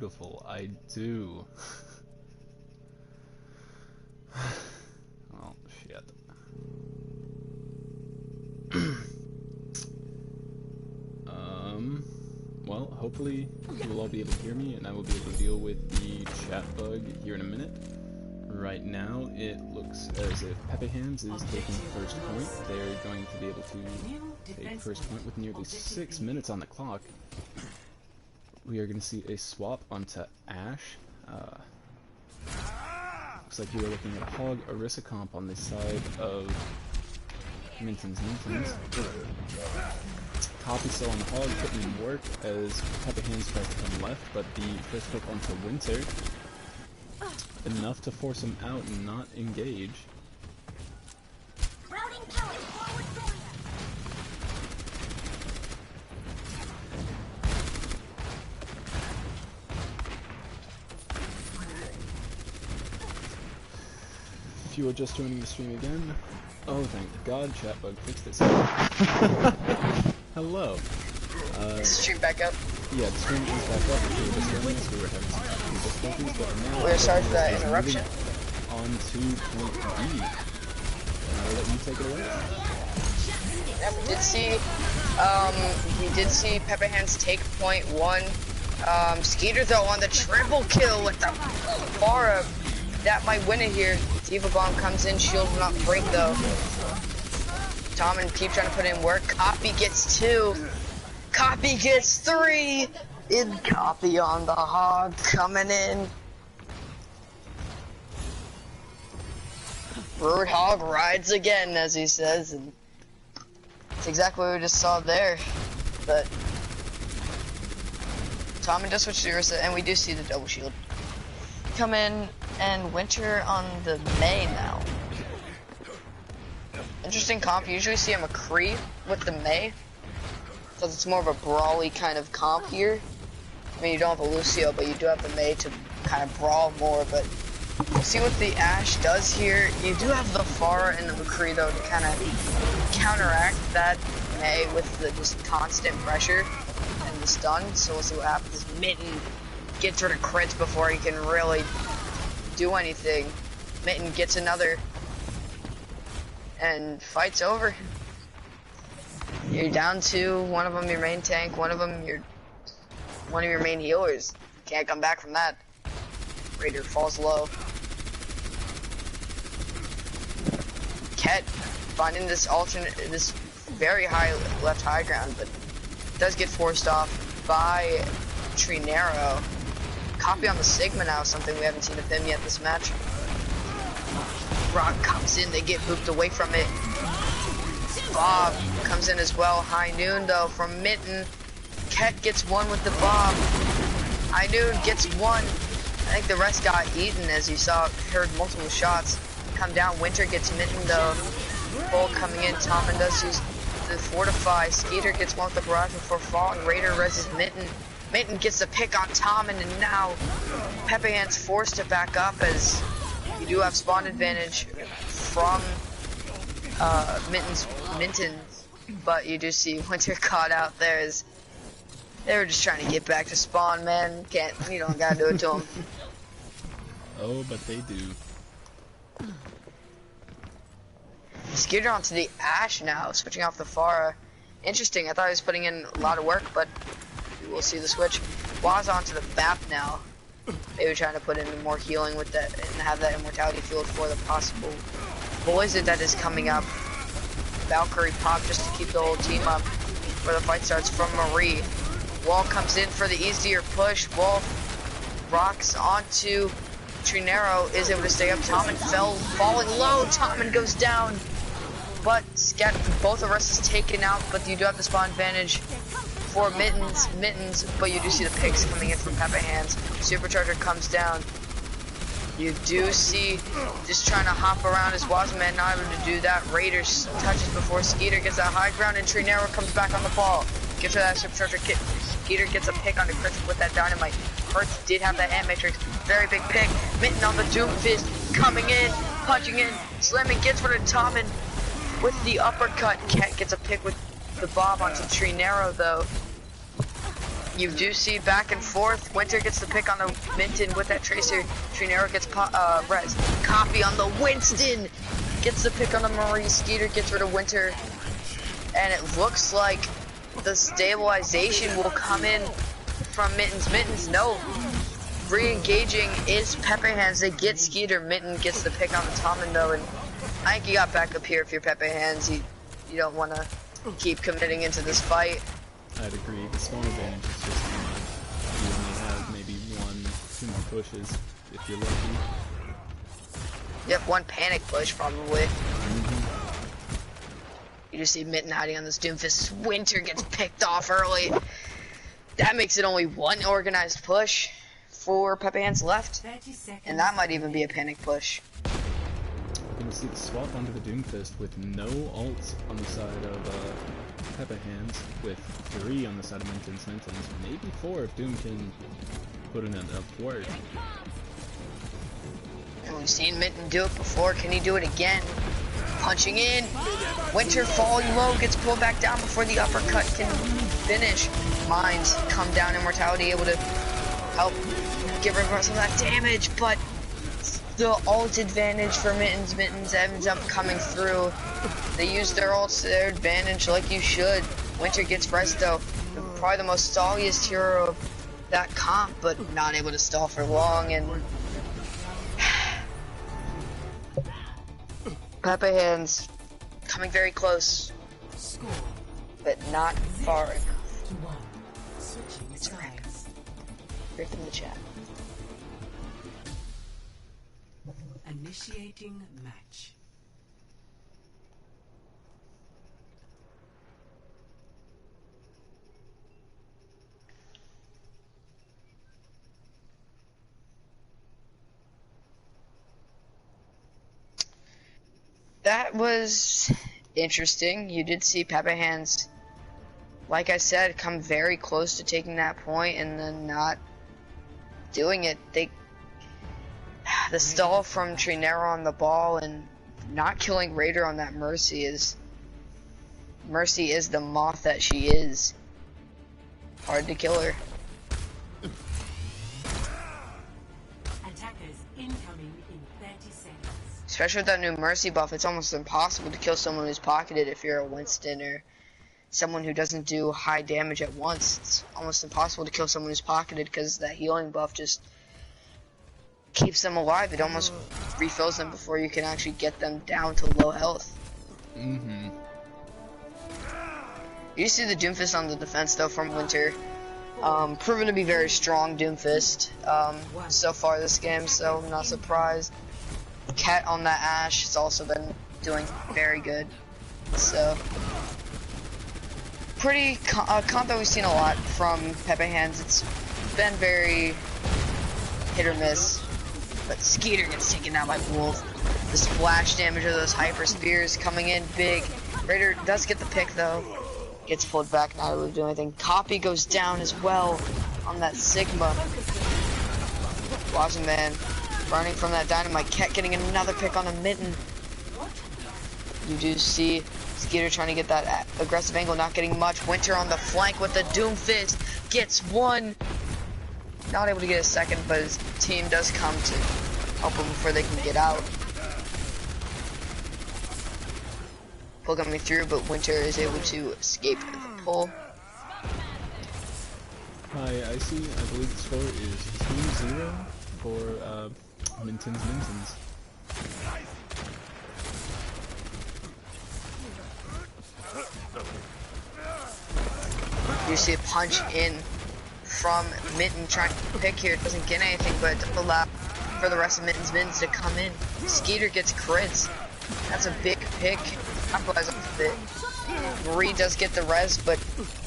beautiful. I do. Oh, shit. Well, hopefully you will all be able to hear me, and I will be able to deal with the chat bug here in a minute. Right now, it looks as if Pepehands is taking first point. They're going to be able to take first point with nearly 6 minutes on the clock. We are going to see a swap onto Ashe. Looks like we are looking at a Hog Orisa comp on the side of Mintons. Copy still on the Hog, putting in work as Pepehands tries to come left, but the first click onto Winter, enough to force him out and not engage. If you are just joining the stream again, oh thank God, chat bug fixed itself. Hello. Is the stream back up? Yeah, the stream is back up. We were just joining us, we were having some difficulties, but now we're sorry for that interruption. On to point B. I'll let you take it away. Yeah, we did see Pepehands take point 1. Skeeter though on the triple kill with the Pharah. That might win it here. Diva Bomb comes in, shield will not break though. Tommen keep trying to put in work. Copy gets 2. Copy gets 3. In Copy on the Hog coming in. Roadhog rides again, as he says, and it's exactly what we just saw there. But Tommen does switch to Orisa, and we do see the double shield come in, and Winter on the Mei now. Interesting comp. You usually see a McCree with the Mei, because it's more of a brawly kind of comp here. I mean, you don't have a Lucio, but you do have the Mei to kind of brawl more. But we'll see what the Ashe does here. You do have the Pharah and the McCree though to kind of counteract that Mei with the just constant pressure and the stun. So we'll see what happens. Minton gets rid of crits before he can really do anything. Minton gets another, and fight's over. You're down to one of them your main tank, one of them one of your main healers. Can't come back from that. Raider falls low. Ket finding this very high left high ground, but does get forced off by Trinero. Copy on the Sigma now, something we haven't seen of him yet this match. Rock comes in, they get booped away from it. Bob comes in as well. High Noon though from Minton. Ket gets 1 with the bomb. High Noon gets 1. I think the rest got eaten as you heard multiple shots come down. Winter gets Minton though. Bull coming in. Tommen does use the fortify. Skeeter gets 1 with the barrage before falling. Raider reses Minton. Minton gets the pick on Tommen, and now Pepehands forced to back up as you do have spawn advantage from Mintons, but you do see Winter caught out there as they were just trying to get back to spawn, man. You don't gotta do it to them. Oh, but they do. Skeeter onto the Ashe now, switching off the Pharah. Interesting, I thought he was putting in a lot of work, but we'll see the switch. Waz onto the BAP now. They were trying to put in more healing with that and have that immortality field for the possible poison that is coming up. Valkyrie pop just to keep the whole team up where the fight starts from Marie. Wall comes in for the easier push. Wolf rocks onto Trinero, is able to stay up. Tommen falling low. Tommen goes down, but both of us is taken out, but you do have the spawn advantage for Mittens, but you do see the picks coming in from Pepehands. Supercharger comes down. You do see just trying to hop around his Wasman, not able to do that. Raiders touches before Skeeter gets that high ground, and Trinero comes back on the ball. Gets her that Supercharger kit. Skeeter gets a pick on the Chris with that dynamite. Hertz did have that Ant Matrix. Very big pick. Minton on the Doom Fist, coming in, punching in, slamming, gets rid of Tommen with the uppercut. Ket gets a pick with the Bob onto Trinero though. You do see back and forth. Winter gets the pick on the Minton with that Tracer. Trinero gets res. Copy on the Winston. Gets the pick on the Marie. Skeeter gets rid of Winter. And it looks like the stabilization will come in from Mittens. Mittens, no. Re-engaging is Pepehands. They get Skeeter. Minton gets the pick on the Tommen though. And I think you got back up here if you're Pepehands. You don't want to keep committing into this fight. I'd agree. The small advantage is just too much. You only have maybe 1-2 more pushes if you're lucky. Yep, one panic push probably. You just see Minton hiding on this Doomfist. Winter gets picked off early. That makes it only one organized push for Pepehands left. And that might even be a panic push. You can see the swap onto the Doomfist with no ults on the side of Pepehands, with 3 on the side of Mintons, maybe 4 if Doom can put in enough work. And we've seen Minton do it before. Can he do it again? Punching in. Winter falling low, gets pulled back down before the uppercut can finish. Mines come down, Immortality able to help give rid of some of that damage, but the ult advantage for Mittens. Mittens ends up coming through. They use their ults to their advantage like you should. Winter gets resto. Probably the most stalliest hero of that comp, but not able to stall for long. And Pepehands coming very close, but not far enough. It's a wreck. Right from the chat. Initiating match. That was interesting. You did see Pepehands, like I said, come very close to taking that point and then not doing it. The stall from Trinero on the ball and not killing Raider on that Mercy is the moth that she is. Hard to kill her. Attackers incoming in 30 seconds. Especially with that new Mercy buff, it's almost impossible to kill someone who's pocketed if you're a Winston or someone who doesn't do high damage at once. It's almost impossible to kill someone who's pocketed because that healing buff just keeps them alive. It almost refills them before you can actually get them down to low health. You see the Doomfist on the defense though from Winter. Proven to be very strong Doomfist so far this game, so I'm not surprised. Cat on that Ashe has also been doing very good. So pretty comp that we've seen a lot from Pepehands. It's been very hit or miss. But Skeeter gets taken down by Wolf. The splash damage of those hyper spears coming in big. Raider does get the pick though. Gets pulled back, not able to do anything. Copy goes down as well on that Sigma. Watching man running from that dynamite. Cat getting another pick on a Minton. You do see Skeeter trying to get that aggressive angle, not getting much. Winter on the flank with the Doomfist. Gets one. Not able to get a second, but his team does come to help him before they can get out. Pull coming through, but Winter is able to escape the pull. Hi, I see. I believe the score is 2-0 for Mintons. You see a punch in from Minton trying to pick here. It doesn't get anything, but it does allow for the rest of Mittens to come in. Skeeter gets crits. That's a big pick. Capitalize off of it. Marie does get the res, but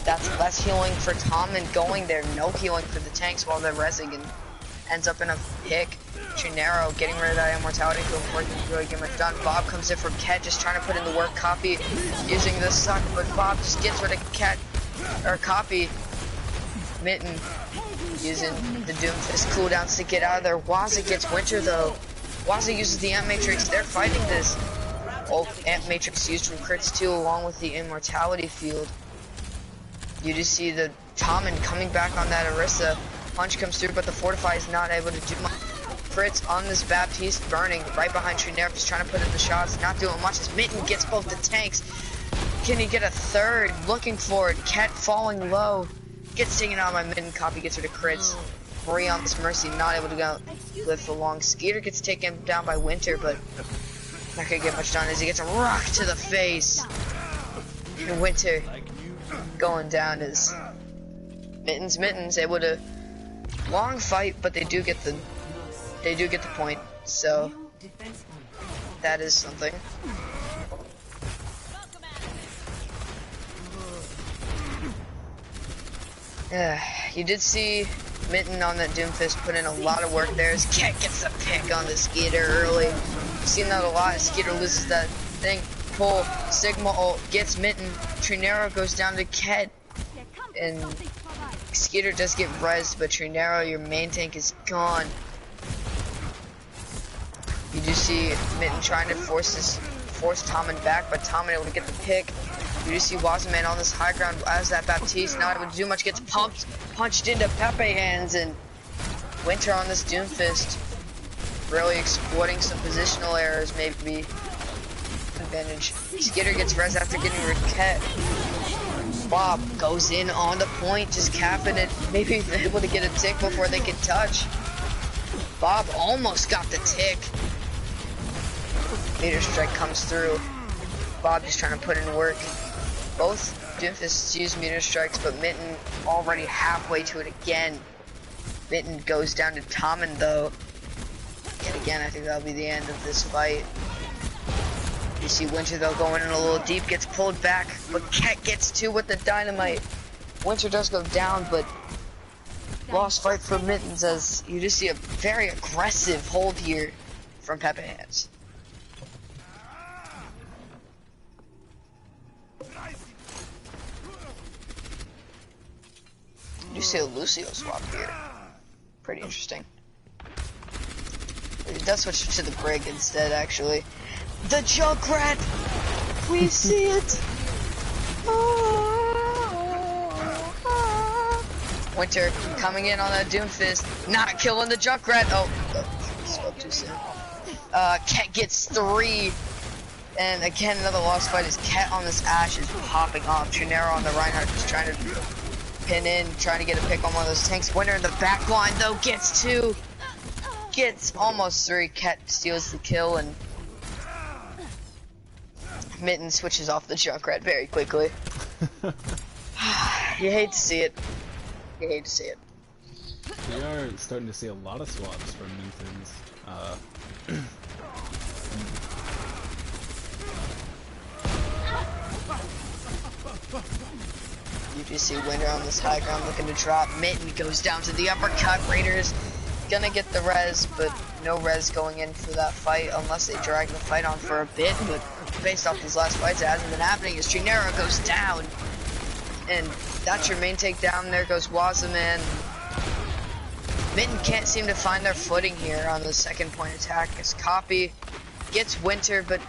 that's less healing for Tommen going there. No healing for the tanks while they're resing, and ends up in a pick. Trinero getting rid of that immortality before he can really get much done. Bob comes in from Ket, just trying to put in the work. Copy using the suck, but Bob just gets rid of Ket, or Copy. Minton using the Doomfist cooldowns to get out of there. Waza gets Winter though. Waza uses the Amp Matrix. They're fighting this. Oh, Amp Matrix used from crits too, along with the Immortality field. You just see the Tommen coming back on that Orisa. Punch comes through, but the Fortify is not able to do much. Crits on this Baptiste, burning right behind Trinero, just trying to put in the shots, not doing much as Minton gets both the tanks. Can he get a third? Looking for it. Cat falling low. Gets taken out by Minton. Copy gets her to crits. Marie on this Mercy, not able to go live for long. Skeeter gets taken down by Winter, but not gonna get much done as he gets a rock to the face. And Winter going down as Mittens able to long fight, but they do get the point. So that is something. You did see Minton on that Doomfist put in a lot of work there as Ket gets a pick on the Skeeter early. We've seen that a lot. Skeeter loses that thing. Pull, Sigma ult, gets Minton. Trinero goes down to Ket. And Skeeter does get rezzed, but Trinero, your main tank, is gone. You do see Minton trying to force Tommen back, but Tommen able to get the pick. You do see Wazaman on this high ground as that Baptiste, not able to do much, gets punched into Pepehands, and Winter on this Doomfist, really exploiting some positional errors, maybe advantage. Skitter gets res after getting Raquette. Bob goes in on the point, just capping it, maybe able to get a tick before they can touch. Bob almost got the tick. Meter Strike comes through. Bob just trying to put in work. Both Doomfists use Meter Strikes, but Minton already halfway to it again. Minton goes down to Tommen though. And again, I think that'll be the end of this fight. You see Winter though going in a little deep, gets pulled back, but Ket gets two with the dynamite. Winter does go down, but lost fight for Mittens as you just see a very aggressive hold here from Pepehands. You see a Lucio swap here. Pretty interesting. It does switch to the Brig instead, actually. The Junkrat! We see it! Winter coming in on that Doomfist, not killing the Junkrat. Oh, spoke too soon. Ket gets 3. And again, another lost fight is Ket on this Ashe is popping off. Trinero on the Reinhardt just trying to pin in, trying to get a pick on one of those tanks. Winter in the back line though gets 2, gets almost 3. Ket steals the kill, and Minton switches off the Junkrat very quickly. You hate to see it. You hate to see it. We are starting to see a lot of swaps from Mintons. You do see Winter on this high ground looking to drop. Minton goes down to the uppercut. Raiders gonna get the res, but no res going in for that fight unless they drag the fight on for a bit. But based off these last fights, it hasn't been happening as Trinero goes down. And that's your main takedown. There goes Wazaman. Minton can't seem to find their footing here on the second point attack as Copy gets Winter, but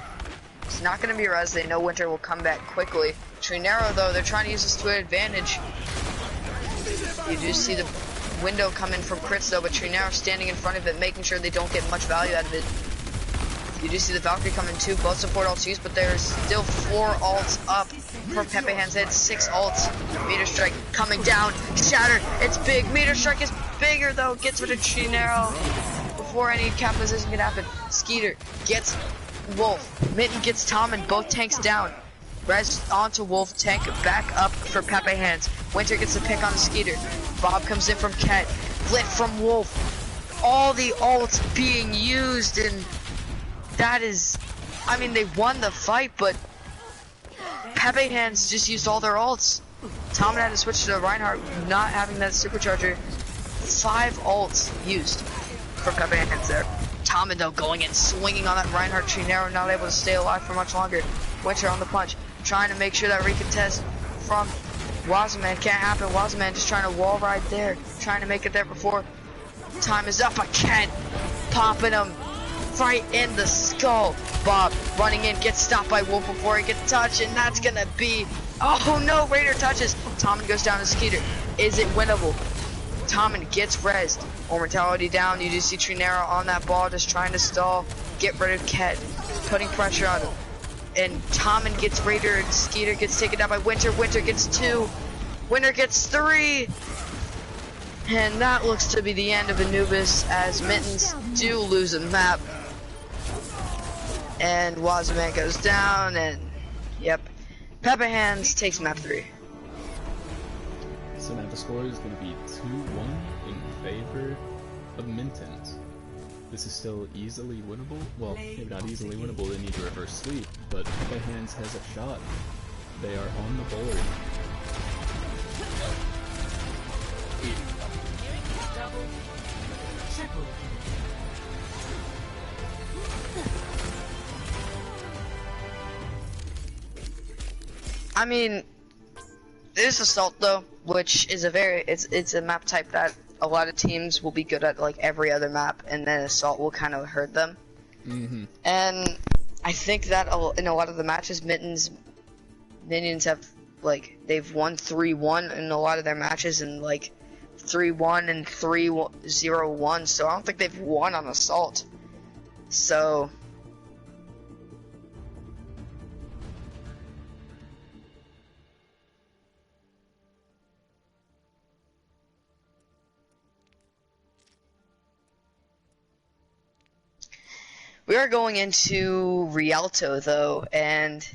it's not going to be res. They know Winter will come back quickly. Trinero, though, they're trying to use this to an advantage. You do see the window come in from crits, though, but Trinero standing in front of it, making sure they don't get much value out of it. You do see the Valkyrie coming too, both support ults used, but there's still 4 ults up for Pepehands. They had 6 ults. Meter Strike coming down, shattered, it's big. Meter Strike is bigger though, gets rid of Trinero before any cap position can happen. Skeeter gets Wolf, Minton gets Tommen, both tanks down. Res onto Wolf, tank back up for Pepehands. Winter gets the pick on the Skeeter. Bob comes in from Ket, Lit from Wolf. All the ults being used, and that is, I mean, they won the fight, but Pepehands just used all their ults. Tommen had to switch to Reinhardt, not having that supercharger. 5 ults used for Pepehands there. Tommen though going in, swinging on that Reinhardt. Trinero not able to stay alive for much longer. Winter on the punch, trying to make sure that recontest from Wazaman can't happen. Wazaman just trying to wall ride there, trying to make it there before time is up. Again, popping him right in the skull. Bob running in, gets stopped by Wolf before he gets touched, and that's gonna be, oh no, Raider touches. Tommen goes down to Skeeter. Is it winnable? Tommen gets rezzed. Mortality down. You just see Trinera on that ball just trying to stall. Get rid of Ket. Putting pressure on him. And Tommen gets Raider and Skeeter gets taken down by Winter. Winter gets 2. Winter gets 3. And that looks to be the end of Anubis as Mintons do lose a map. And Wazaman goes down and yep. Pepehands takes map 3. So now the score is going to be 2-1 in favor of Mintons. This is still easily winnable. Well, maybe not easily winnable, they need to reverse sweep, but Pepehands has a shot. They are on the board. I mean, there's Assault though, which is it's a map type that a lot of teams will be good at like every other map, and then Assault will kind of hurt them. And I think that in a lot of the matches, Minions have like they've won 3-1 in a lot of their matches, and like 3-1 and 3-0-1. So I don't think they've won on Assault. So. We are going into Rialto though, and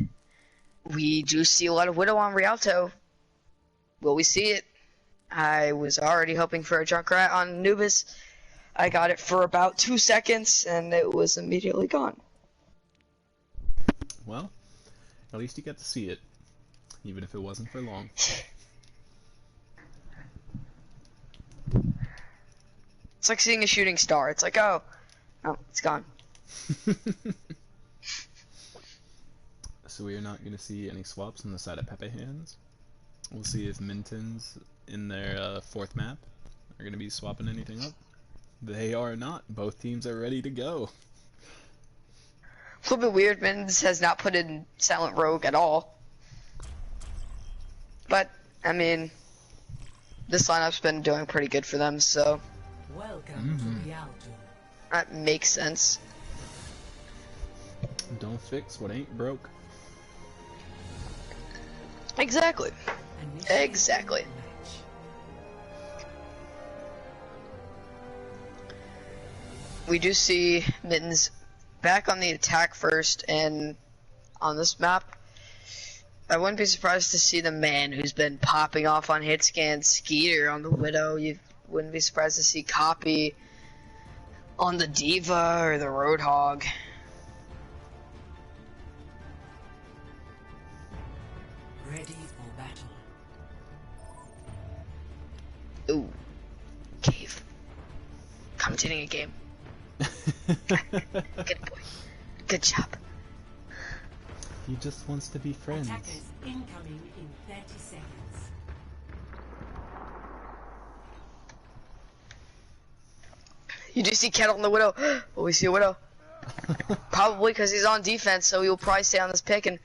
we do see a lot of Widow on Rialto. Will we see it? I was already hoping for a Junkrat on Anubis. I got it for about 2 seconds, and it was immediately gone. Well, at least you got to see it, even if it wasn't for long. It's like seeing a shooting star. It's like, oh, it's gone. So we are not going to see any swaps on the side of Pepehands. We'll see if Mintons in their 4th map are going to be swapping anything up. They are not. Both teams are ready to go. A little bit weird, Mintons has not put in Silent Rogue at all. But, I mean, this lineup's been doing pretty good for them, so Welcome to Rialto. that makes sense. Don't fix what ain't broke. Exactly. Initiate Exactly. match. We do see Mittens back on the attack first, and on this map, I wouldn't be surprised to see the man who's been popping off on hit scan, Skeeter on the Widow. You wouldn't be surprised to see Copy on the Diva or the Roadhog. Ready for battle. Ooh, Cave. Commentating a game. Good boy. Good job. He just wants to be friends. Attackers incoming in 30 seconds. You do see Ket on the Widow. Will we see a Widow? Probably because he's on defense, so he'll probably stay on this pick and.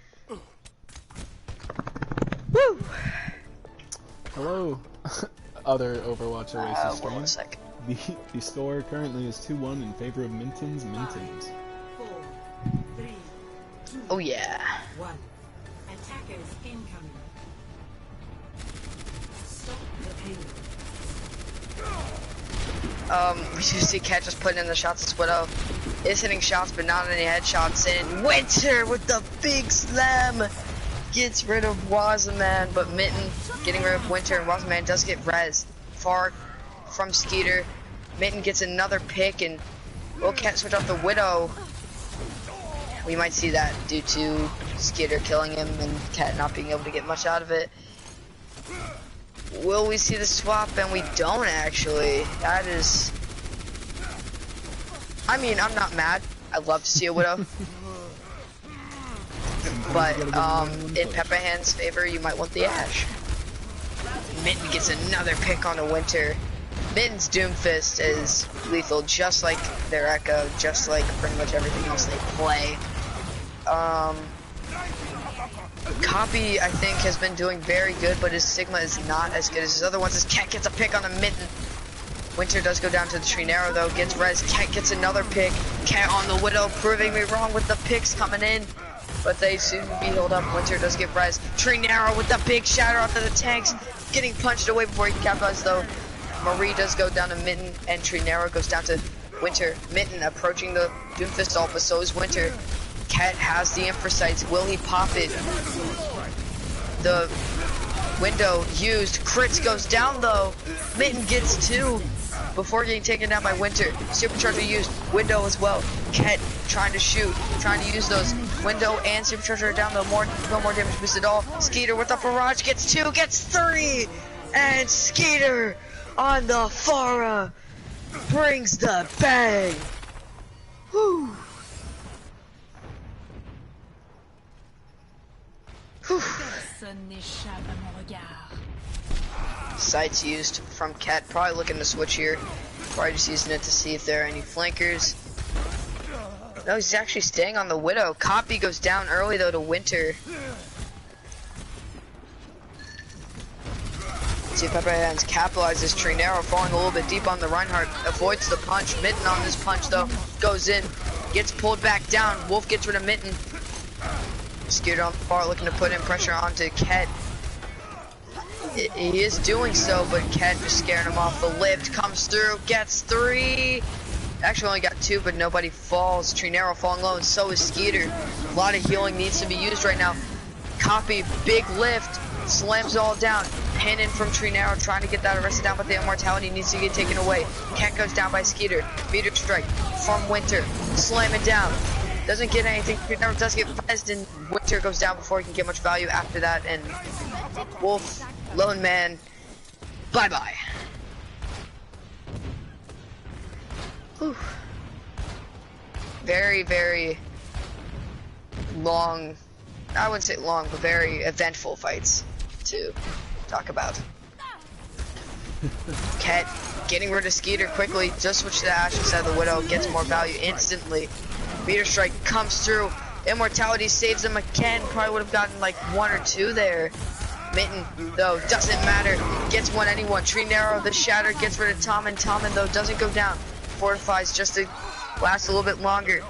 Woo! Hello, other Overwatch Oasis Hold on a stream. sec. The score currently is 2-1 in favor of Mintons. 4, 3, 2, Oh yeah. 1. Attackers incoming. Stop the payload. We do see Ket just putting in the shots as Widow. Is hitting shots, but not any headshots. And Winter with the big slam gets rid of Wazaman, but Minton getting rid of Winter, and Wazaman does get rezzed far from Skeeter. Minton gets another pick, and will Ket switch off the Widow? We might see that due to Skeeter killing him and Ket not being able to get much out of it. Will we see the swap? And we don't actually. That is. I mean, I'm not mad. I'd love to see a Widow. But in Pepehands' favor, you might want the Ashe. Minton gets another pick on a Winter. Minton's Doomfist is lethal, just like their Echo, just like pretty much everything else they play. Copy, I think, has been doing very good, but his Sigma is not as good as his other ones. His Cat gets a pick on a Minton. Winter does go down to the Trinero though, gets res. Cat gets another pick. Cat on the Widow, proving me wrong with the picks coming in. But they soon be healed up. Winter does get res. Trinero with the big shatter onto the tanks. Getting punched away before he can capitalize though. Marie does go down to Minton, and Trinero goes down to Winter. Minton approaching the Doomfist ult, but so is Winter. Cat has the infra sights. Will he pop it? The window used. Crits goes down though. Minton gets 2 before getting taken down by Winter. Supercharger used. Window as well. Cat trying to shoot. Trying to use those. Window and Supercharger are down though. No more damage boost at all. Skeeter with the barrage gets 2, gets 3. And Skeeter on the Farah brings the bang. Whew. Sights used from Cat, probably looking to switch here. Probably just using it to see if there are any flankers. No, he's actually staying on the Widow. Copy goes down early though to Winter. See if Pepehands capitalizes. Trinero falling a little bit deep on the Reinhardt. Avoids the punch. Minton on this punch though. Goes in. Gets pulled back down. Wolf gets rid of Minton. Scared on far, looking to put in pressure onto Ket. He is doing so, but Ket just scaring him off. The lift comes through, gets 3. Actually only got 2, but nobody falls. Trinero falling low, and so is Skeeter. A lot of healing needs to be used right now. Copy, big lift, slams it all down. Pin in from Trinero, trying to get that arrested down, but the immortality needs to get taken away. Ket goes down by Skeeter. Meteor strike from Winter, slam it down. Doesn't get anything. Trinero does get rezzed, and Winter goes down before he can get much value after that. And Wolf, lone man, bye bye. Whew. Very, very long. I wouldn't say long, but very eventful fights to talk about. Ket getting rid of Skeeter quickly. Just switch to the Ashe instead of the Widow. Gets more value instantly. Meteor strike comes through. Immortality saves him again. Probably would have gotten like 1 or 2 there. Minton, though, doesn't matter. Gets one anyone. Trinero, the shatter, gets rid of Tommen. Tommen, though, doesn't go down. Fortifies just to last a little bit longer.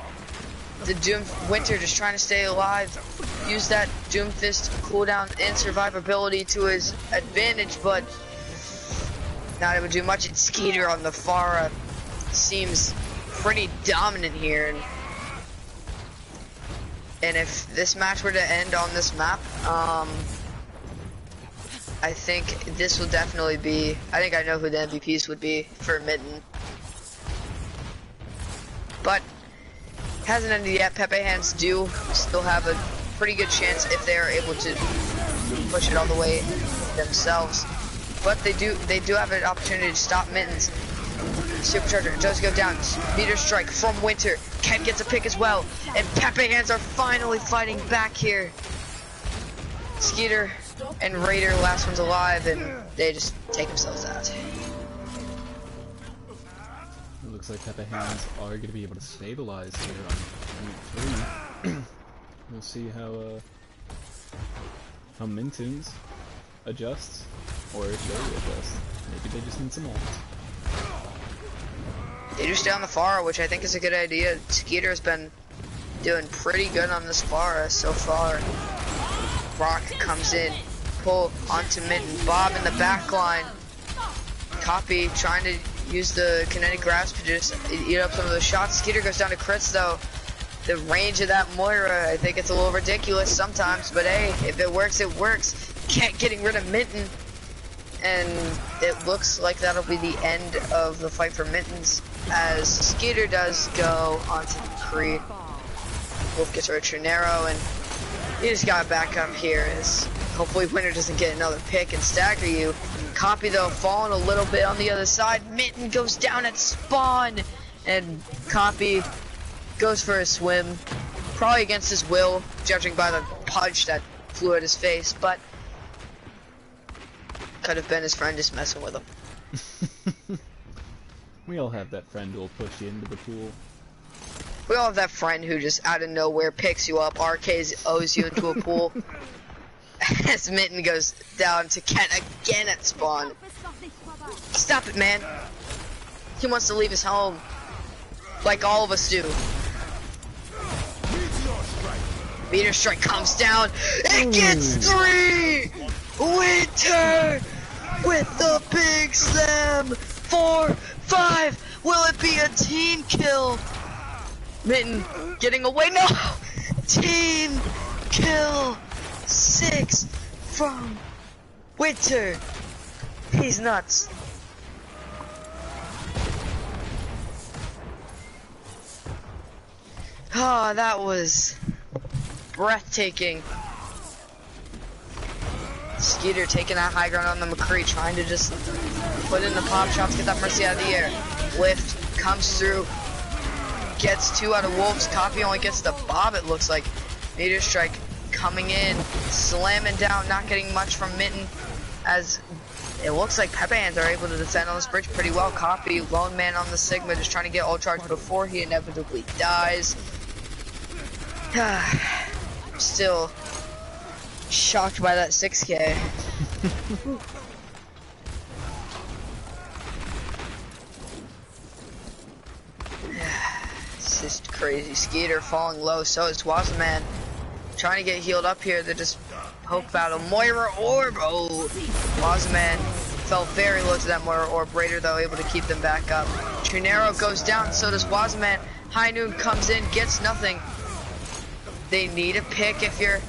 The Doom Winter just trying to stay alive. Use that Doom Fist cooldown and survivability to his advantage, but not able to do much. It's Skeeter on the Farah. Seems pretty dominant here. And if this match were to end on this map, I think this will definitely be, I think I know who the MVPs would be for Minton. But hasn't ended yet. Pepehands do still have a pretty good chance if they are able to push it all the way themselves. But they do have an opportunity to stop Mintons. Supercharger does go down. Meteor strike from Winter. Ken gets a pick as well. And Pepehands are finally fighting back here. Skeeter and Raider, last one's alive, and they just take themselves out. It looks like Pepehands are going to be able to stabilize here on Route 3. We'll see how Mintons adjust, or if they adjust. Maybe they just need some ult. They do stay on the Farah, which I think is a good idea. Skeeter has been doing pretty good on this Farah so far. Rock comes in, pull onto Minton. Bob in the back line. Copy, trying to use the kinetic grasp to just eat up some of those shots. Skeeter goes down to crits though. The range of that Moira, I think it's a little ridiculous sometimes, but hey, if it works, it works. Cat getting rid of Minton. And it looks like that'll be the end of the fight for Mintons, as Skeeter does go onto the Cree. Wolf gets rid of Trinero, and you just gotta back up here, as hopefully Winter doesn't get another pick and stagger you. Copy though, falling a little bit on the other side. Minton goes down at spawn, and Copy goes for a swim, probably against his will, judging by the punch that flew at his face, but could have been his friend just messing with him. We all have that friend who will push you into the pool. We all have that friend who just out of nowhere picks you up, RKs, O's you into a pool. As Minton goes down to Ken again at spawn. Stop it, man. He wants to leave his home. Like all of us do. Meteor strike comes down. It gets 3! Winter! With the big slam! 4, 5! Will it be a team kill? Minton getting away. No! Team kill! 6 from Winter. He's nuts. Oh, that was breathtaking. Skeeter taking that high ground on the McCree, trying to just put in the pop shots, get that Mercy out of the air. Lift comes through, gets 2 out of Wolves. Coffee only gets the Bob, it looks like. Meteor strike coming in, slamming down, not getting much from Minton, as it looks like Pepehands are able to defend on this bridge pretty well. Coffee, lone man on the Sigma, just trying to get ult charge before he inevitably dies. Still shocked by that 6K. It's just crazy. Skeeter falling low, so is Wazaman. Trying to get healed up here. They're just poke battle. Moira Orb. Oh, Wazaman fell very low to that Moira Orb. Raider though able to keep them back up. Trinero goes down, so does Wazaman. High Noon comes in, gets nothing. They need a pick if you're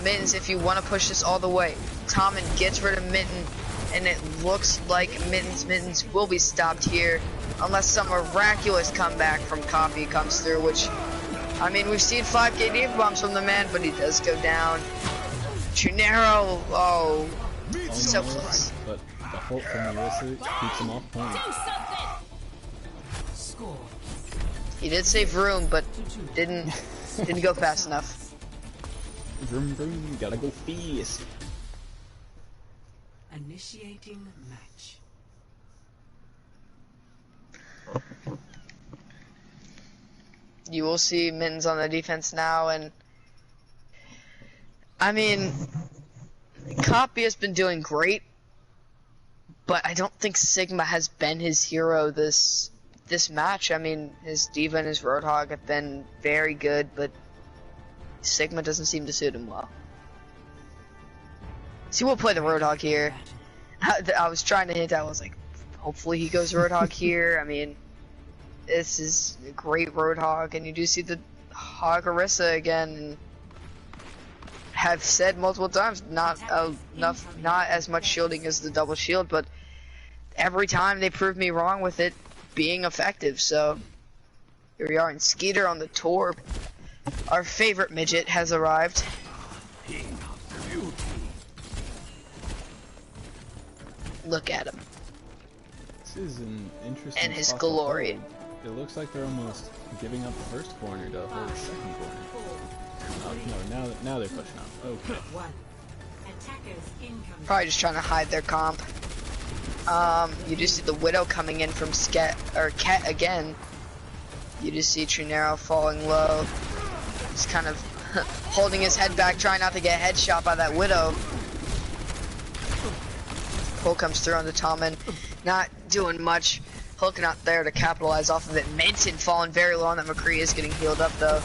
Mittens, if you want to push this all the way. Tommen gets rid of Minton, and it looks like Mittens will be stopped here unless some miraculous comeback from Coffee comes through, which, I mean, we've seen 5K diva bombs from the man, but he does go down. Trinero, oh, so close. But the Hulk from Melissa keeps him off point. He did save room, but didn't go fast enough. Vroom vroom, gotta go fast. Initiating match. You will see Mittens on the defense now, and I mean, Copy has been doing great, but I don't think Sigma has been his hero this match. I mean, his Diva and his Roadhog have been very good, but Sigma doesn't seem to suit him well. See, we'll play the Roadhog here. I was trying to hint at, I was like, hopefully he goes Roadhog here. I mean, this is a great Roadhog, and you do see the Hogarissa again, and have said multiple times, not as much shielding as the double shield, but every time they prove me wrong with it being effective. So here we are, and Skeeter on the Torb. Our favorite midget has arrived. Look at him. This is an interesting and his spot to glory. hold. It looks like they're almost giving up the first corner to hold the second corner. Oh, no, now they're pushing up. Okay. Probably just trying to hide their comp. You just see the Widow coming in from Ket again. You just see Trinero falling low. Just kind of holding his head back, trying not to get headshot by that Widow. Pull comes through on the Tommen. Not doing much. Hook not there to capitalize off of it. Minton falling very low on that. McCree is getting healed up though.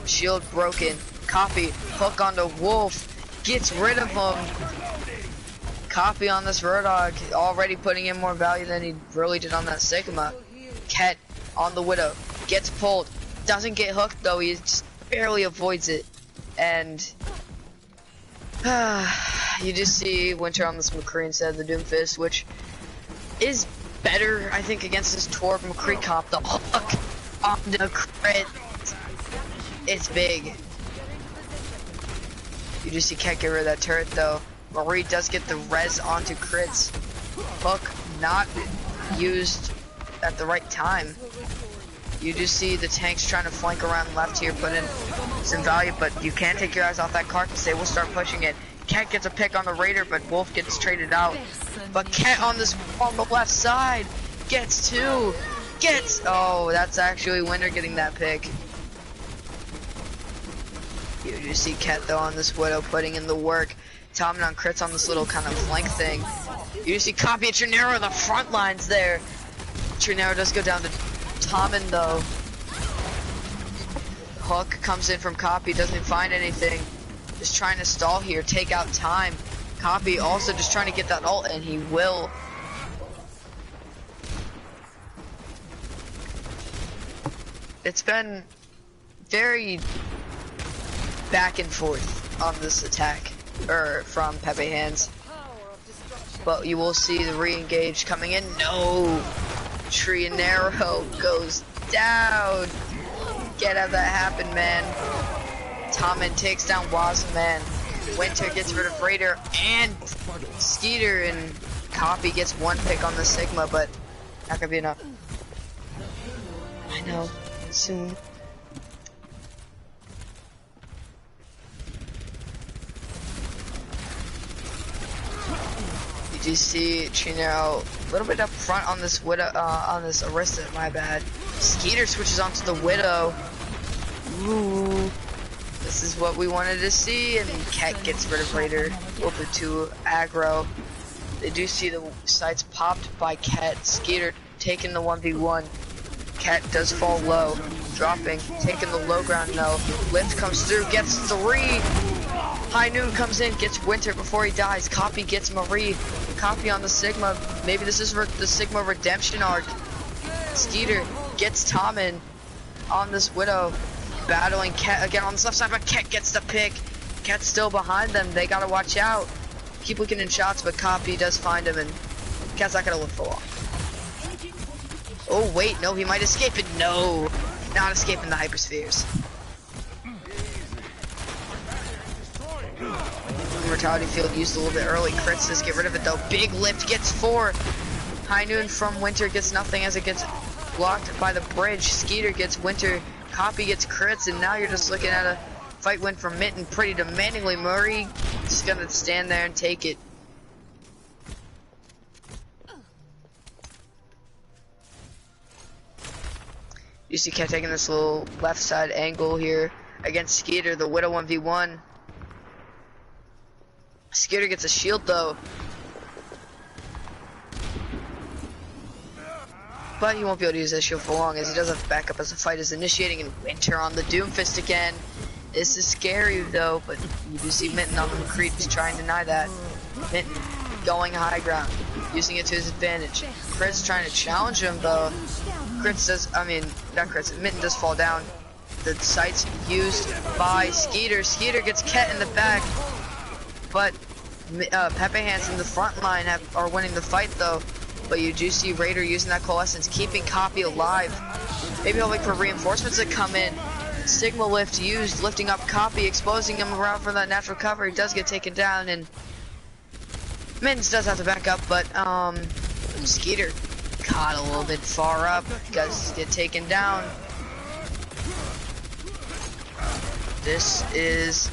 Shield broken. Copy. Hook onto Wolf. Gets rid of him. Copy on this Roadhog. Already putting in more value than he really did on that Sigma. Ket on the Widow. Gets pulled. Doesn't get hooked though. He just barely avoids it. And you just see Winter on this McCree instead of the Doomfist, which is better, I think, against this Torb McCree comp. The hook on the crit. It's big. You just see Ket get rid of that turret though. Marie does get the res onto crits. Hook not used at the right time. You just see the tanks trying to flank around left here, put in some value, but you can't take your eyes off that cart and say we'll start pushing it. Ket gets a pick on the Raider, but Wolf gets traded out. But Ket on the left side gets two. Oh, that's actually Winter getting that pick. You see Ket though on this Widow putting in the work. Tommen on crits on this little kind of flank thing. You see Copy and Trinero on the front lines there. Trinero does go down to Tommen though. Hook comes in from Copy, doesn't find anything. Just trying to stall here, take out time. Copy also just trying to get that ult, and he will. It's been very back and forth on this attack, from Pepehands. But you will see the re-engage coming in. No! Trinero goes down. Get how that happened, man. Tommen takes down Wasman. Winter gets rid of Raider and Skeeter, and Copy gets one pick on the Sigma, but not gonna be enough. I know. Soon. You do see Trinero a little bit up front on this Widow, on this Arista, my bad. Skeeter switches onto the Widow. Ooh. This is what we wanted to see, and Ket gets rid of Raider over to aggro. They do see the sights popped by Ket. Skeeter taking the 1v1. Ket does fall low, dropping, taking the low ground, no. Lift comes through, gets 3. High Noon comes in, gets Winter before he dies. Copy gets Marie. Copy on the Sigma. Maybe this is the Sigma redemption arc. Skeeter gets Tommen on this Widow. Battling Ket again on the left side, but Ket gets the pick. Ket's still behind them. They gotta watch out. Keep looking in shots, but Copy does find him, and Ket's not gonna look for long. Oh wait, no, he might escape it. No, not escaping the hyperspheres. Mortality field used a little bit early. Crits does get rid of it though. Big lift gets 4. High Noon from Winter gets nothing as it gets blocked by the bridge. Skeeter gets Winter. Copy gets crits, and now you're just looking at a fight win from Minton pretty demandingly. Murray is gonna stand there and take it. You see Ket taking this little left side angle here against Skeeter, the Widow 1v1. Skeeter gets a shield though. But he won't be able to use that shield for long, as he does have to back up as the fight is initiating, and Winter on the Doomfist again. This is scary though, but you do see Minton on the McCree just trying to deny that. Minton going high ground, using it to his advantage. Crits trying to challenge him though. Crits does, not Crits, Minton does fall down. The sight's used by Skeeter. Skeeter gets Ket in the back, but Pepehands in the front line are winning the fight though. But you do see Raider using that coalescence, keeping Copy alive. Maybe he'll wait for reinforcements to come in. Sigma lift used, lifting up Copy, exposing him around for that natural cover. He does get taken down, and Mintons does have to back up, but Skeeter caught a little bit far up. Does get taken down. This is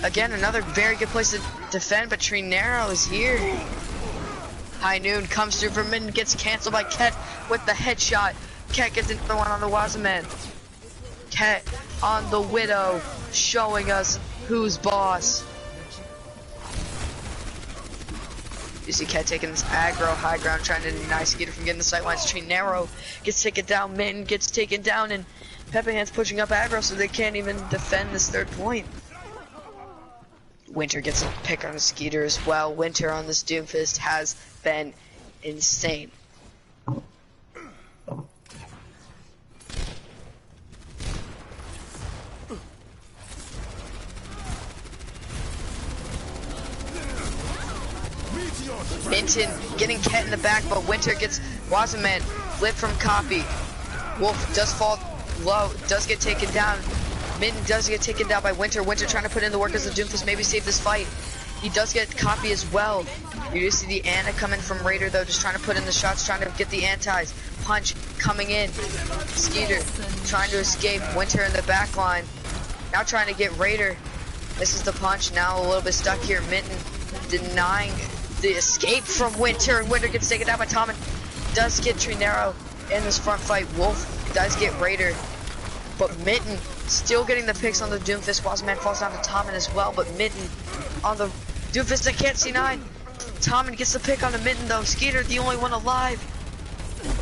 again another very good place to defend, but Trinero is here. High Noon comes through for Minton, gets canceled by Ket with the headshot. Ket gets another one on the Wasserman. Ket on the Widow, showing us who's boss. You see Ket taking this aggro high ground, trying to deny Skeeter from getting the sightlines. Trinero gets taken down, Minton gets taken down, and Pepehands pushing up aggro so they can't even defend this 3rd point. Winter gets a pick on a Skeeter as well. Winter on this Doomfist has been insane. Minton getting Ket in the back, but Winter gets Wasserman. Flip from Copy. Wolf does fall low, does get taken down. Minton does get taken down by Winter. Winter trying to put in the work as the Doomfist, maybe save this fight. He does get Copy as well. You do see the Ana coming from Raider though, just trying to put in the shots, trying to get the antis. Punch coming in. Skeeter trying to escape. Winter in the back line. Now trying to get Raider. This is the punch. Now a little bit stuck here. Minton denying the escape from Winter, and Winter gets taken down by Tommen. Does get Trinero in this front fight. Wolf does get Raider, but Minton Still getting the picks on the Doomfist. Wasman falls down to Tommen as well, but Minton on the Doomfist. I can't see 9. Tommen gets the pick on the Minton though. Skeeter, the only one alive.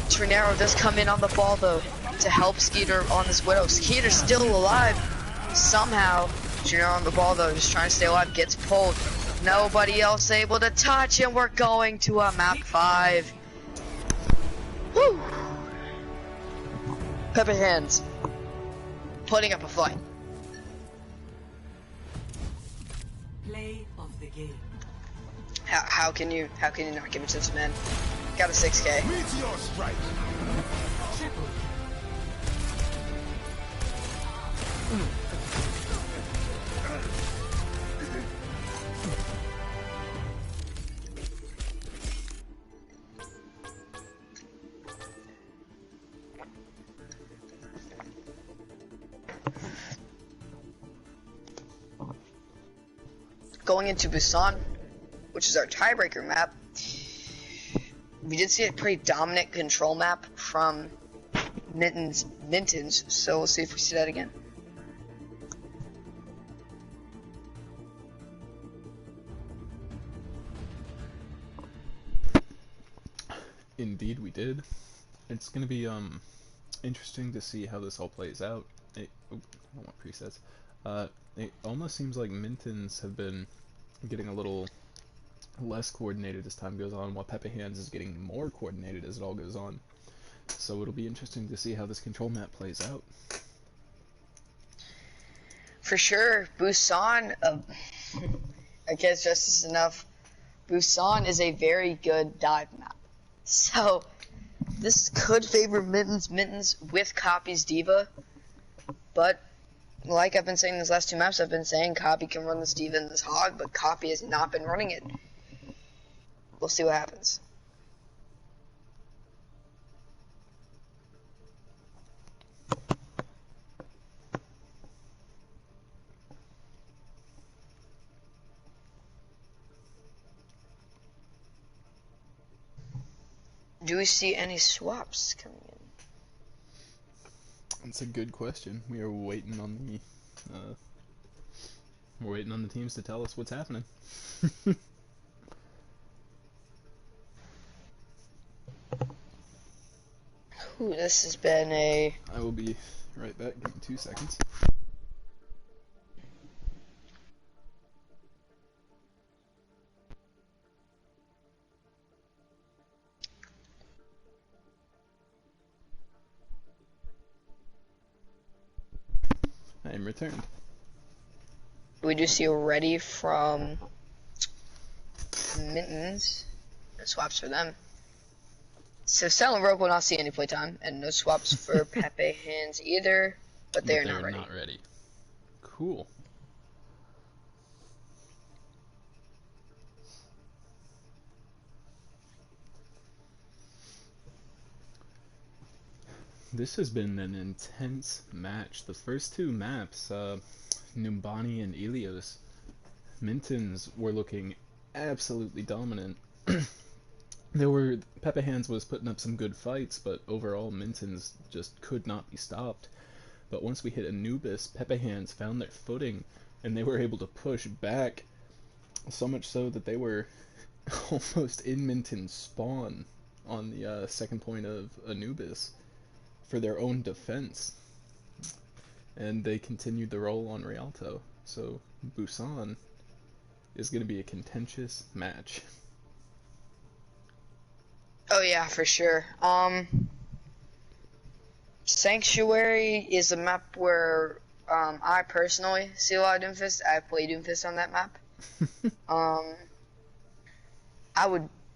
Trinero does come in on the ball though to help Skeeter on this Widow. Skeeter's still alive somehow. Trinero on the ball though, just trying to stay alive. Gets pulled. Nobody else able to touch, and we're going to a map 5. Woo! Pepehands putting up a fight. Play of the game. How can you not give it to this man? Got a 6K. Meteor strike. Triple. Going into Busan, which is our tiebreaker map, we did see a pretty dominant control map from Mintons, so we'll see if we see that again. Indeed we did. It's gonna be interesting to see how this all plays out. I don't want presets. It almost seems like Mintons have been getting a little less coordinated as time goes on, while Pepehands is getting more coordinated as it all goes on. So it'll be interesting to see how this control map plays out. For sure, Busan, I guess just as enough, Busan is a very good dive map. So, this could favor Mintons with Copy's Diva, but like I've been saying these last 2 maps, I've been saying Copy can run this Diva and this Hog, but Copy has not been running it. We'll see what happens. Do we see any swaps coming in? That's a good question. We are waiting on the teams to tell us what's happening. Ooh, this has been a... I will be right back. Give me 2 seconds. I am returned. We do see a ready from Mintons. No swaps for them. So Silent Rogue will not see any playtime, and no swaps for Pepehands either, but they're not ready. Cool. This has been an intense match. The first 2 maps, Numbani and Ilios, Mintons were looking absolutely dominant. Pepehands was putting up some good fights, but overall Mintons just could not be stopped. But once we hit Anubis, Pepehands found their footing, and they were able to push back, so much so that they were almost in Minton's spawn on the second point of Anubis for their own defense. And they continued the roll on Rialto. So Busan is going to be a contentious match. Oh yeah, for sure. Sanctuary is a map where I personally see a lot of Doomfist. I play Doomfist on that map.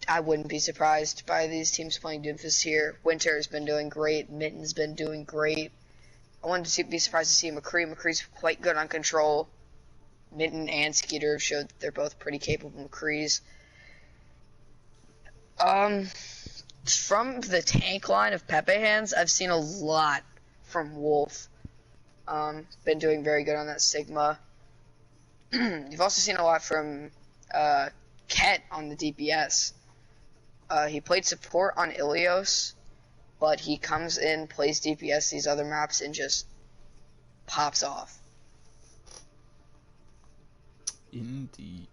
I wouldn't be surprised by these teams playing Doomfist here. Winter has been doing great. Mitten's been doing great. I wouldn't be surprised to see McCree. McCree's quite good on control. Minton and Skeeter have showed that they're both pretty capable McCrees. From the tank line of Pepehands, I've seen a lot from Wolf. Been doing very good on that Sigma. You've also seen a lot from Ket on the DPS. He played support on Ilios, but he comes in, plays DPS these other maps, and just pops off. Indeed.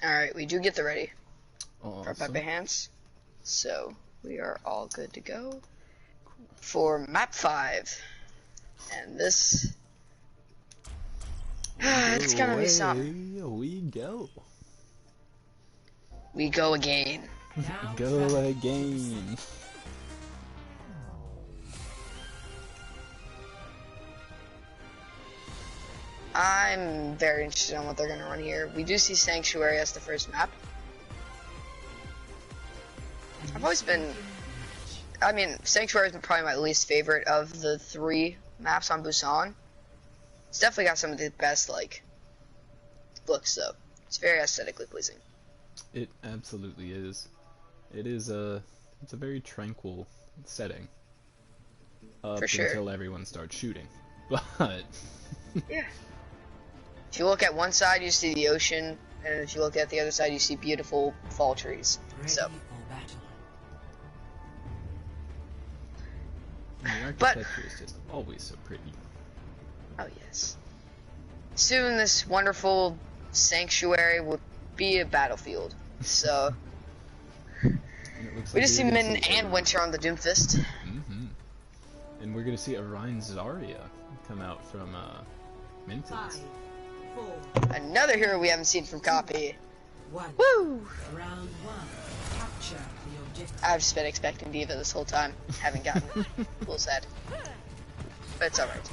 Alright, we do get the ready for Awesome. Pepehands. So, we are all good to go for map 5. And this... it's gonna be something. Away we go. We go again. Go again. I'm very interested in what they're gonna run here. We do see Sanctuary as the first map. I've always been... I mean, Sanctuary is probably my least favorite of the 3 maps on Busan. It's definitely got some of the best, like, looks, though. It's very aesthetically pleasing. It absolutely is. It is it's a very tranquil setting. Up For sure. until everyone starts shooting. But... Yeah. If you look at one side, you see the ocean, and if you look at the other side, you see beautiful fall trees. So, the architecture is just always so pretty. oh yes. Soon this wonderful sanctuary will be a battlefield. So, And it looks we like just see we're gonna Minton and Winter on the Doomfist. And we're gonna see Orion Zarya come out from Mintons. 5, 4, Another hero we haven't seen from Copy. 1. Woo! Round 1. Capture the objective. I've just been expecting Diva this whole time. Haven't gotten it. A little sad. But it's alright.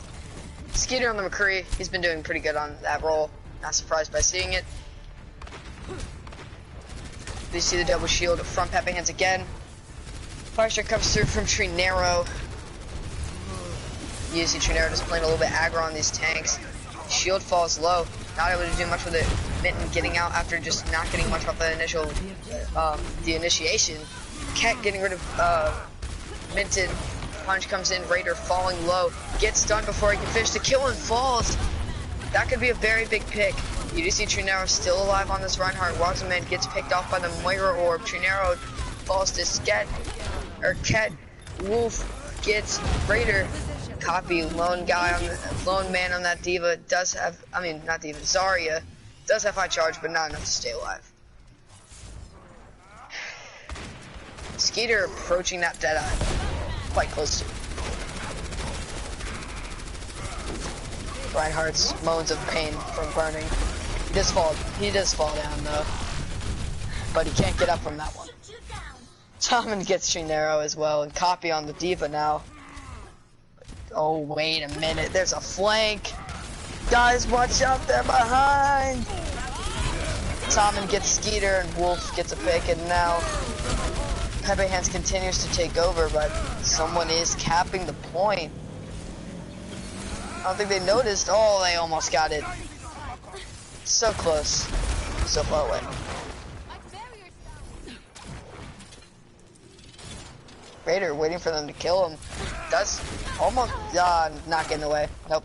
Skeeter on the McCree, he's been doing pretty good on that role. Not surprised by seeing it. We see the double shield from Pepehands again. Fire strike comes through from Trinero. You see Trinero just playing a little bit aggro on these tanks. Shield falls low. Not able to do much with it. Minton getting out after just not getting much off the initial, the initiation. Cat getting rid of Minton. Punch comes in. Raider falling low. Gets stunned before he can finish the kill and falls. That could be a very big pick. You do see Trinero still alive on this Reinhardt. Waterman gets picked off by the Moira orb. Trinero falls to Sket, or Ket. Wolf gets Raider. Copy, lone man on that Diva does have, I mean, not Diva, Zarya does have high charge, but not enough to stay alive. Skeeter approaching that Deadeye, quite close to. Reinhardt's moans of pain from burning. He does fall down though, but he can't get up from that one. Tommen gets Trinero as well, and Copy on the Diva now. Oh, wait a minute, there's a flank. Guys, watch out, they're behind. Tommen gets Skeeter and Wolf gets a pick, and now Pepehands continues to take over, but someone is capping the point. I don't think they noticed. Oh, they almost got it. So close. So far away. Raider waiting for them to kill him. Does almost not getting away. Nope.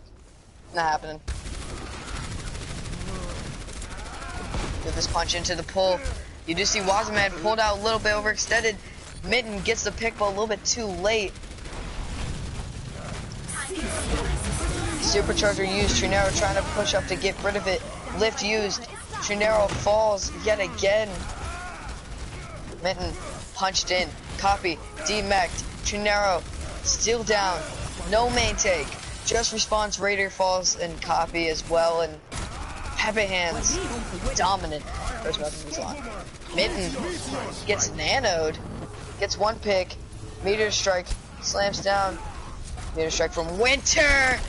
Not happening. Get this punch into the pull. You do see Wazaman pulled out a little bit overextended. Minton gets the pick but a little bit too late. Supercharger used. Trinero trying to push up to get rid of it. Lift used. Trinero falls yet again. Minton punched in. Copy. Demeched. Trinero still down. No main take. Just response. Raider falls and Copy as well. And Pepehands dominant. First weapon was on. Minton gets nanoed. Gets one pick. Meteor strike. Slams down. Meteor strike from Winter.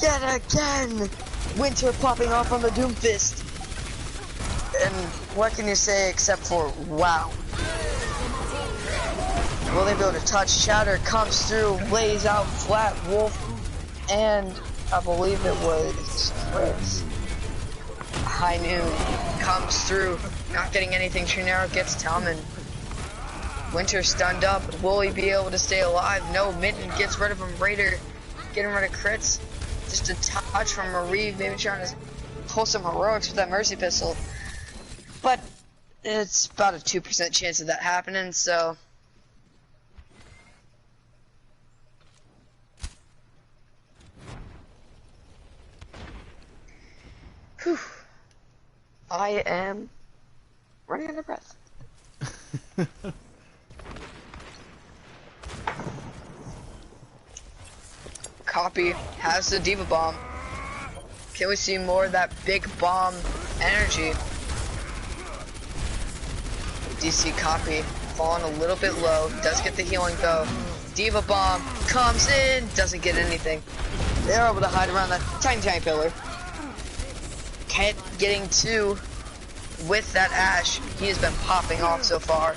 Yet again. Winter popping off on the Doomfist. And what can you say except for wow? Will they be able to touch? Shatter comes through, lays out flat. Wolf and I believe it was Chris. High Noon comes through, not getting anything. Trinero gets Talman. Winter stunned up. Will he be able to stay alive? No. Minton gets rid of him. Raider getting rid of crits. Just a touch from Marie, maybe trying to pull some heroics with that mercy pistol. But it's about a 2% chance of that happening, so. Whew. I am running out of breath. Copy has the Diva Bomb. Can we see more of that big bomb energy? DC Copy falling a little bit low. Does get the healing though. Diva Bomb comes in. Doesn't get anything. They're able to hide around that tiny pillar. Kent getting two with that Ash. He has been popping off so far.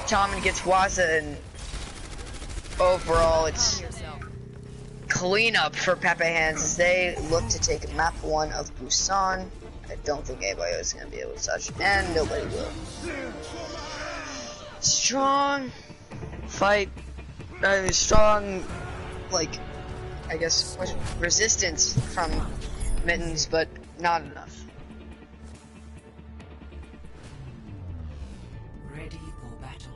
Tommen gets Waza, and overall it's cleanup for Pepehands as they look to take map 1 of Busan. I don't think anybody is going to be able to touch, and nobody will. Strong fight, strong, like, I guess, resistance from Mintons, but not enough. Ready for battle.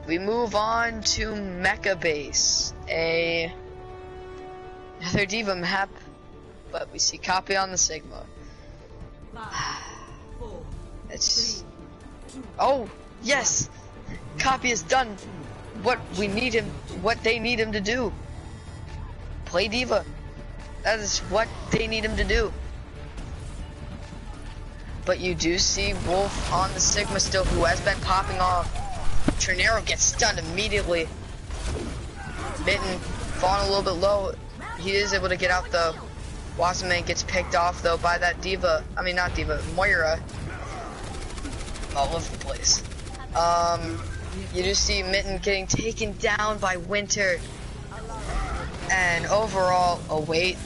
We move on to Mecha Base, another Diva map, but we see Copy on the Sigma. 5, 4, It's oh yes, Copy has done what we need him, what they need him to do. Play Diva. That is what they need him to do. But you do see Wolf on the Sigma still, who has been popping off. Trinero gets stunned immediately. Minton falling a little bit low. He is able to get out though. Wasserman gets picked off though by that Diva. I mean not Diva, Moira. All over the place. You just see Minton getting taken down by Winter. And overall, wait.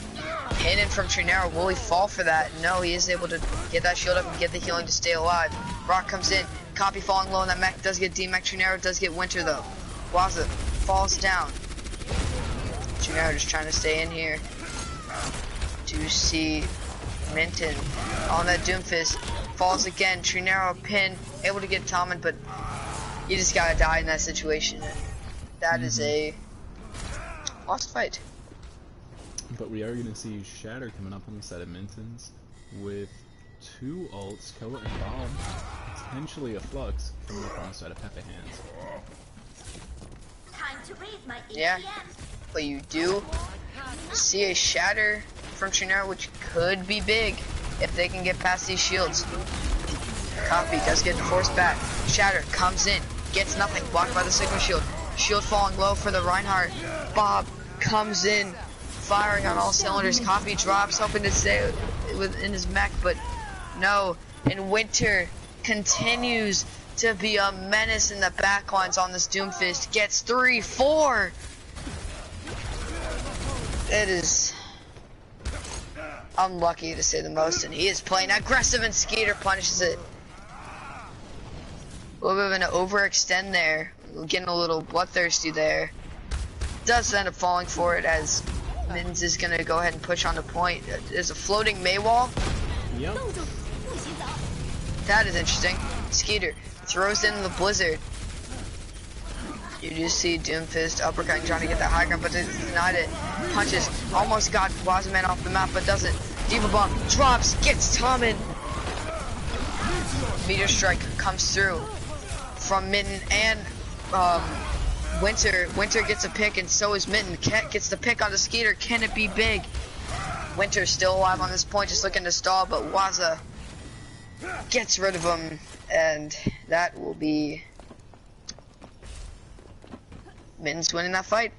Hidden from Trinero. Will he fall for that? No, he is able to get that shield up and get the healing to stay alive. Rock comes in. Copy falling low, and that mech does get D-mech. Trinero does get Winter though. Waza falls down. Trinero just trying to stay in here. To see Minton on that Doomfist. Falls again. Trinero pin. Able to get Tommen, but you just gotta die in that situation. That is a lost fight. But we are going to see Shatter coming up on the side of Mintons with 2 ults, Koa and Bomb, potentially a Flux coming up on the side of Pepehands. Time to raise my ATM. Yeah, but you do see a Shatter from Trinero, which could be big if they can get past these shields. Copy does get forced back. Shatter comes in, gets nothing, blocked by the Sigma shield. Shield falling low for the Reinhardt. Bob comes in, firing on all cylinders. Copy drops, hoping to stay within his mech, but no. And Winter continues to be a menace in the backlines on this Doomfist. Gets 3, 4. It is unlucky to say the most, and he is playing aggressive, and Skeeter punishes it. A little bit of an overextend there. Getting a little bloodthirsty there. Does end up falling for it as Mintons is gonna go ahead and push on the point. There's a floating Maywall. Yep. That is interesting. Skeeter throws in the Blizzard. You do see Doomfist uppercutting, trying to get that high ground, but denied it. Punches, almost got Wasserman off the map, but doesn't. Diva Bomb drops, gets Tommen. Meteor Strike comes through from Minton and Winter. Winter gets a pick, and so is Minton. Ket gets the pick on the Skeeter. Can it be big? Winter's still alive on this point, just looking to stall, but Waza gets rid of him, and that will be Minton's winning that fight.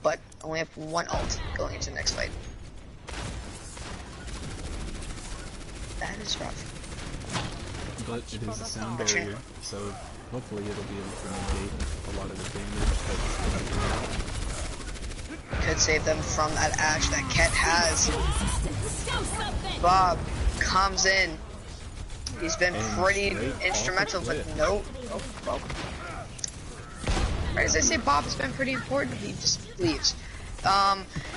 but only have one ult going into the next fight. That is rough. But it is a sound barrier, so hopefully it'll be able to negate a lot of the damage. Could save them from that Ashe that Ket has. Bob comes in. He's been pretty instrumental, but nope. Right as I say, Bob has been pretty important. He just leaves.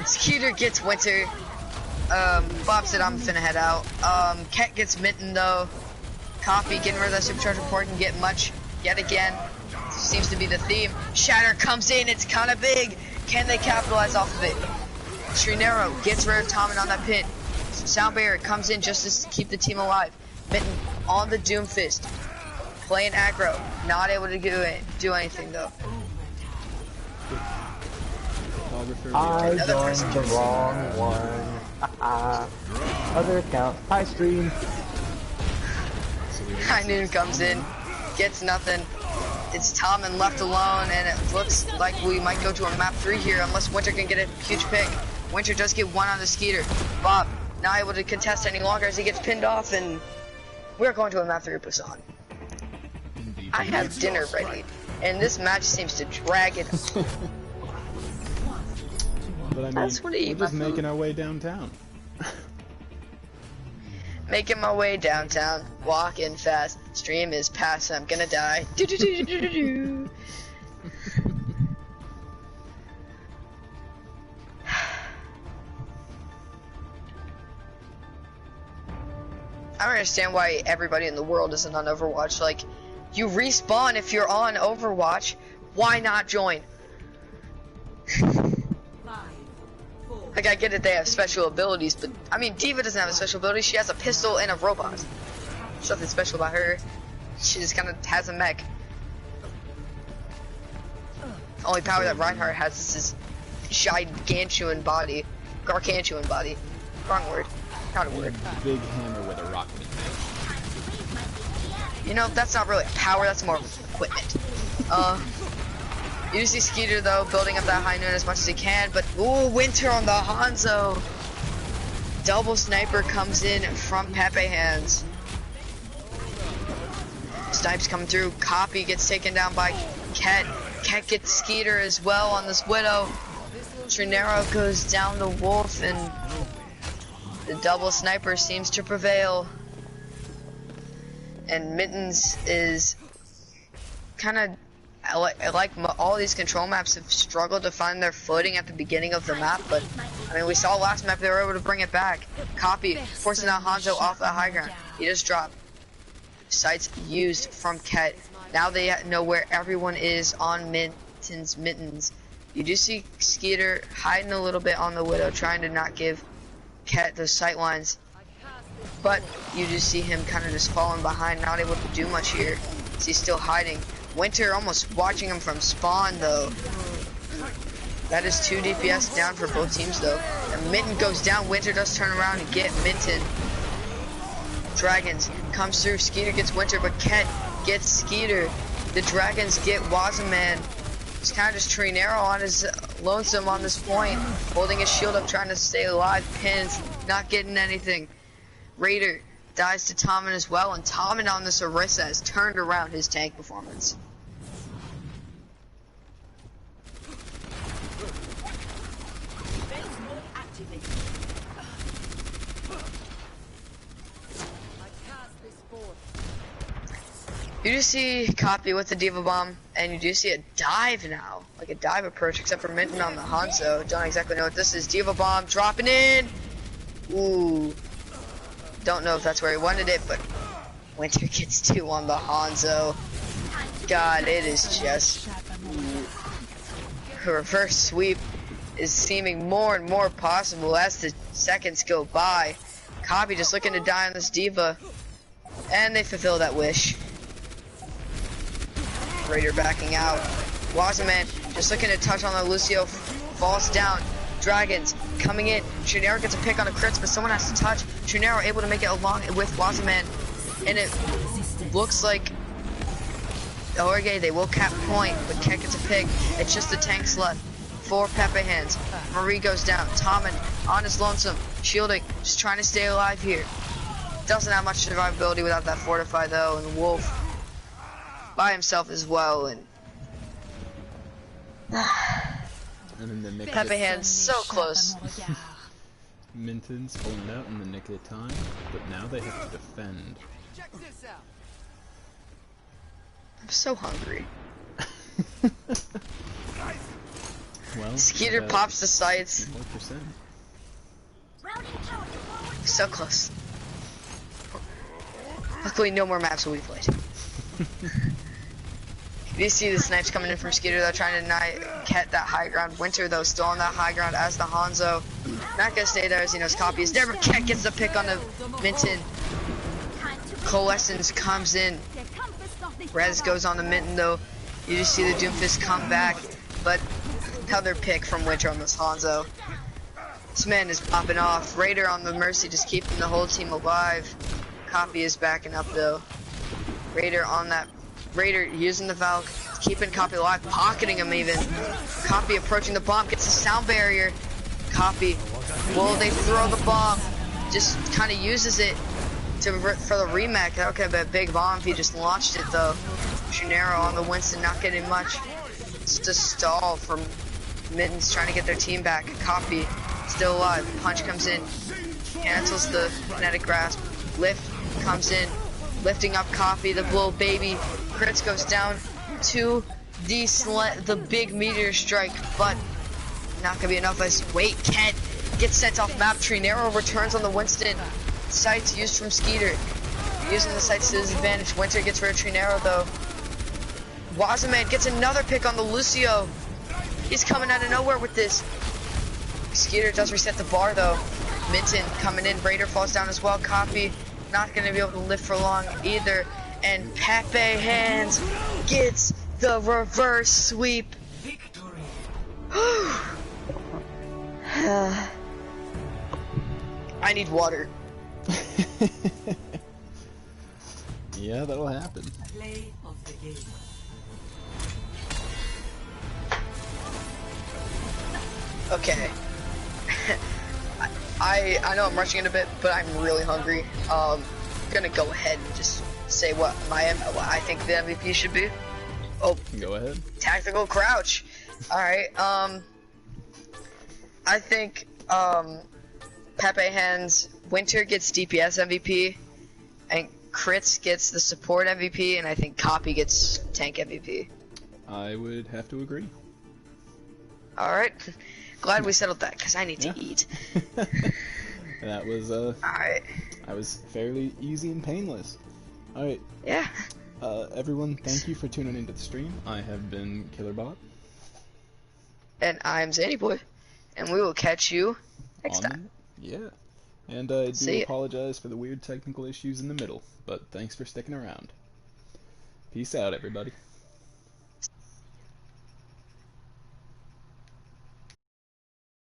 Skeeter gets Winter. Bob said I'm finna head out. Ket gets Minton though. Coffee getting rid of that supercharger port and get much yet again. Seems to be the theme. Shatter comes in, it's kinda big. Can they capitalize off of it? Trinero gets rid of Tommen on that pit. Sound barrier comes in just to keep the team alive. Minton on the Doomfist. Playing aggro. Not able to do anything though. I joined the wrong one. Other account. Hi, stream. High Noon comes in, gets nothing. It's Tommen left alone, and it looks like we might go to a map 3 here unless Winter can get a huge pick. Winter does get one on the Skeeter. Bob not able to contest any longer as he gets pinned off, and we're going to a map 3 Busan. I have dinner ready, and this match seems to drag it. But I mean, That's what we're just making our way downtown. Making my way downtown, walking fast. Stream is past, I'm gonna die. Do do do do do do. I don't understand why everybody in the world isn't on Overwatch. Like, you respawn if you're on Overwatch. Why not join? Like, I get it, they have special abilities, but I mean, D.Va doesn't have a special ability. She has a pistol and a robot. There's nothing special about her. She just kind of has a mech. The only power that Reinhardt has is his gigantuan body. Gargantuan body. Wrong word. Not a word. Big hammer with a rocket in it. You know, that's not really a power, that's more equipment. You see Skeeter though, building up that High Noon as much as he can, but ooh, Winter on the Hanzo. Double sniper comes in from Pepehands. Snipes coming through. Copy gets taken down by Ket. Ket gets Skeeter as well on this Widow. Trinero goes down to Wolf, and the double sniper seems to prevail. And Mintons is kind of, all these control maps have struggled to find their footing at the beginning of the map, but I mean, we saw last map they were able to bring it back. Copy, forcing out Hanzo off the high ground. He just dropped. Sights used from Ket. Now they know where everyone is on Mintons. You do see Skeeter hiding a little bit on the Widow, trying to not give Ket those sight lines. But you do see him kind of just falling behind, not able to do much here. He's still hiding. Winter almost watching him from spawn though. That is 2 DPS down for both teams though. And Minton goes down. Winter does turn around and get Minton. Dragons comes through. Skeeter gets Winter, but Ket gets Skeeter. The Dragons get Wazaman. It's kind of just Trinero on his lonesome on this point, holding his shield up, trying to stay alive. Pins, not getting anything. Raider dies to Tommen as well, and Tommen on this Orisa has turned around his tank performance. You do see Copy with the D.Va bomb, and you do see a dive now, like a dive approach, except for Minton on the Hanzo. Don't exactly know what this is. D.Va bomb dropping in. Ooh. Don't know if that's where he wanted it, but Winter gets 2 on the Hanzo. God, it is just... A reverse sweep is seeming more and more possible as the seconds go by. Copy just looking to die on this D.Va. And they fulfill that wish. Raider backing out. Wazaman just looking to touch on the Lucio. Falls down. Dragons coming in. Trinero gets a pick on a crits, but someone has to touch. Trinero able to make it along with Wazaman. And it looks like Orge, they will cap point, but Ket gets a pick. It's just the tanks left. for Pepehands. Marie goes down. Tommen on his lonesome, shielding, just trying to stay alive here. Doesn't have much survivability without that fortify though, and Wolf by himself as well, and then the nick Pepehands so close. Mintons pulling it out in the nick of time, but now they have to defend. I'm so hungry. Well, Skeeter pops the sights. 4%. So close. Luckily, no more maps will be played. You see the snipes coming in from Skeeter though, trying to get that high ground. Winter though, still on that high ground as the Hanzo. Not gonna stay there as he knows copy is never gets the pick on the Minton. Coalescence comes in. Rez goes on the Minton though. You just see the Doomfist come back, but another pick from Winter on this Hanzo. This man is popping off. Raider on the Mercy, just keeping the whole team alive. Copy is backing up though. Raider on that. Raider using the Valk, keeping Copy alive, pocketing him even. Copy approaching the bomb, gets the sound barrier. Copy. Well, they throw the bomb. Just kind of uses it for the remake. That could have been a big bomb if he just launched it though. Trinero on the Winston, not getting much. Just a stall from Mittens trying to get their team back. Copy, still alive. Punch comes in, cancels the kinetic grasp. Lift comes in, lifting up Copy, the blow baby. Crits goes down to the big meteor strike, but not gonna be enough as Kent gets sent off map. Trinero returns on the Winston. Sights used from Skeeter. Using the sights to his advantage. Winter gets rid of Trinero though. Wazaman gets another pick on the Lucio. He's coming out of nowhere with this. Skeeter does reset the bar though. Minton coming in. Raider falls down as well. Copy. Not gonna be able to live for long either. And Pepehands gets the reverse sweep. Victory. I need water. Yeah, that'll happen. Play of the game. Okay. I know I'm rushing it a bit, but I'm really hungry. Gonna go ahead and just say what I think the MVP should be. Oh, Go ahead. tactical crouch. All right. I think Pepehands Winter gets DPS MVP, and Crits gets the support MVP, and I think Copy gets tank MVP. I would have to agree. All right. Glad we settled that because I need to eat. That was All right. I was fairly easy and painless. All right. Yeah. Everyone, thank you for tuning into the stream. I have been KillerBot. And I'm Zannyboy, and we will catch you next time. Yeah. And I See do ya. apologize for the weird technical issues in the middle, but thanks for sticking around. Peace out, everybody.